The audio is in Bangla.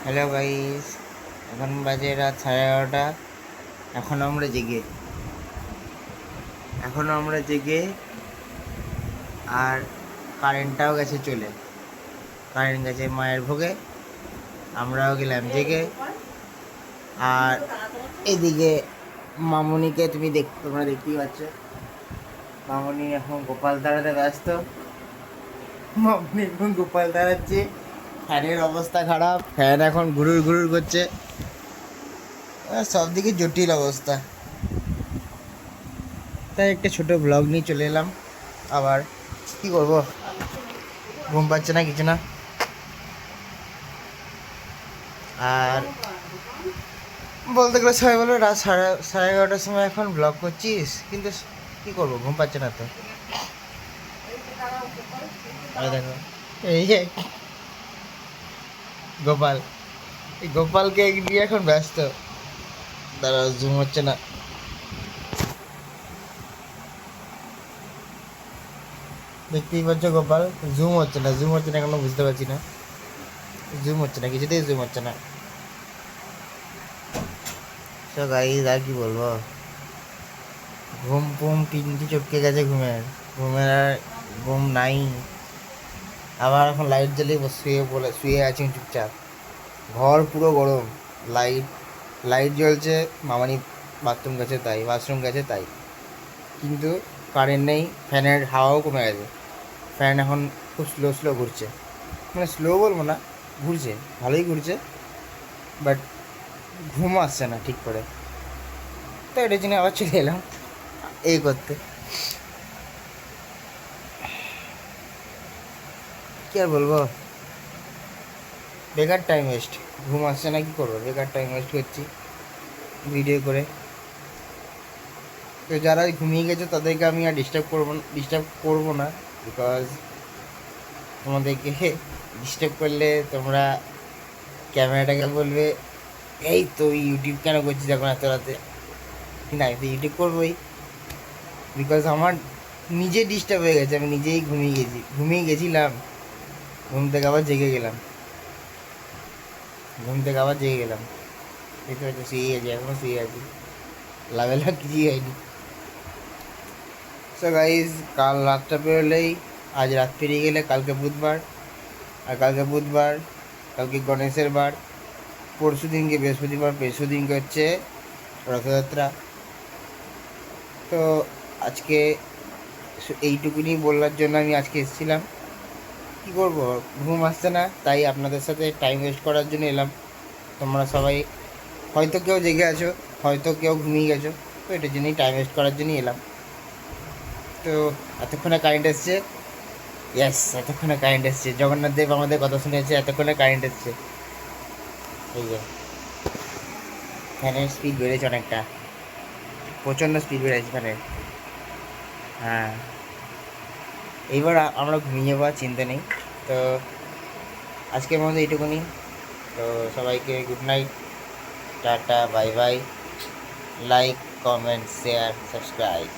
হ্যালো গাইস, এখন বাজে রাত 11:30। এখনও আমরা জেগে আর কারেন্টটাও গেছে চলে। কারেন্ট গেছে মায়ের ভোগে, আমরাও গেলাম জেগে। আর এদিকে মামুনিকে তোমরা দেখতেই পাচ্ছ, মামুনি এখন গোপাল তাড়াতে ব্যস্ত। মামুনি এখন গোপাল তাড়াচ্ছে। ফ্যানের অবস্থা খারাপ, ফ্যান এখন ঘুরুর ঘুরুর করছে। সব দিকে জটিল অবস্থা। তাই একটা ছোট ব্লগ নিয়ে চলে এলাম। আবার কি করব, ঘুম পাচ্ছে না কিছু না। আর বলতে গেলে সবাই বলো রাত সাড়ে 11টার সময় এখন ব্লগ করছিস, কিন্তু কি করব, ঘুম পাচ্ছে না তো। দেখো এই যে গোপাল, এই গোপালকে নিয়ে এখন ব্যস্ত। দাঁড়াও, জুম হচ্ছে না। দেখতেই পাচ্ছ গোপাল, জুম হচ্ছে না এখনো, বুঝতে পারছি না জুম হচ্ছে না, কিছুতেই জুম হচ্ছে না। তো গাইস আর কি বলবো, ঘুম তিনটি চটকে গেছে ঘুমের। আর ঘুম নাই। আবার এখন লাইট জ্বালিয়ে শুয়ে আছি চুপচাপ। ঘর পুরো গরম। লাইট লাইট জ্বলছে, মামানি ওয়াশরুম গেছে তাই। কিন্তু কারেন্ট নেই, ফ্যানের হাওয়াও কমে গেছে। ফ্যান এখন খুব স্লো ঘুরছে, মানে স্লো বলবো না, ঘুরছে, ভালোই ঘুরছে, বাট ঘুম আসছে না ঠিক করে। তো এটার জন্য আবার চলে এলাম এই করতে। কি আর বলবো, বেকার টাইম ওয়েস্ট। ঘুম আসছে না, কি করবো, বেকার টাইম ওয়েস্ট করছি ভিডিও করে। তো যারা ঘুমিয়ে গেছে তাদেরকে আমি আর ডিস্টার্ব করবো না, বিকজ তোমাদেরকে ডিস্টার্ব করলে তোমরা ক্যামেরাটাকে বলবে এই তো ইউটিউব কেন করছিস এখন এত রাতে। কিন্তু আমি তো ইউটিউব করবোই, বিকজ আমার নিজে ডিস্টার্ব হয়ে গেছে। আমি নিজেই ঘুমিয়ে গেছিলাম, ঘুম থেকে আবার জেগে গেলাম। দেখতে পাচ্ছি শুয়ে গেছি, এখনও শুয়ে আছি, লাভেলা কিছুই হয়নি। সো গাইজ, কাল রাতটা পেরোলেই, আজ রাত পেরিয়ে গেলে কালকে বুধবার। আর কালকে গণেশের বার। পরশু দিনকে বৃহস্পতিবার, দিনকে হচ্ছে রথযাত্রা। তো আজকে এইটুকুনি বলার জন্য আমি আজকে এসেছিলাম। কী করবো, ঘুম আসছে না, তাই আপনাদের সাথে টাইম ওয়েস্ট করার জন্য এলাম। তোমরা সবাই হয়তো কেউ জেগে আছো, হয়তো কেউ ঘুমিয়ে গেছো, তো এটার জন্যই টাইম ওয়েস্ট করার জন্যই এলাম। তো এতক্ষণে কারেন্ট এসছে, এতক্ষণে কারেন্ট এসছে। জগন্নাথ দেব আমাদের কথা শুনেছে, এতক্ষণে কারেন্ট এসছে। এই যে ফ্যানের স্পিড বেড়েছে অনেকটা, প্রচণ্ড স্পিড বেড়েছে ফ্যানের। হ্যাঁ, এইবার আমরা ঘুমিয়ে যাবো, চিন্তা নেই। তো আজকের মধ্যে এইটুকুনি। তো সবাইকে good night, tata, bye bye. Like, comment, share, subscribe.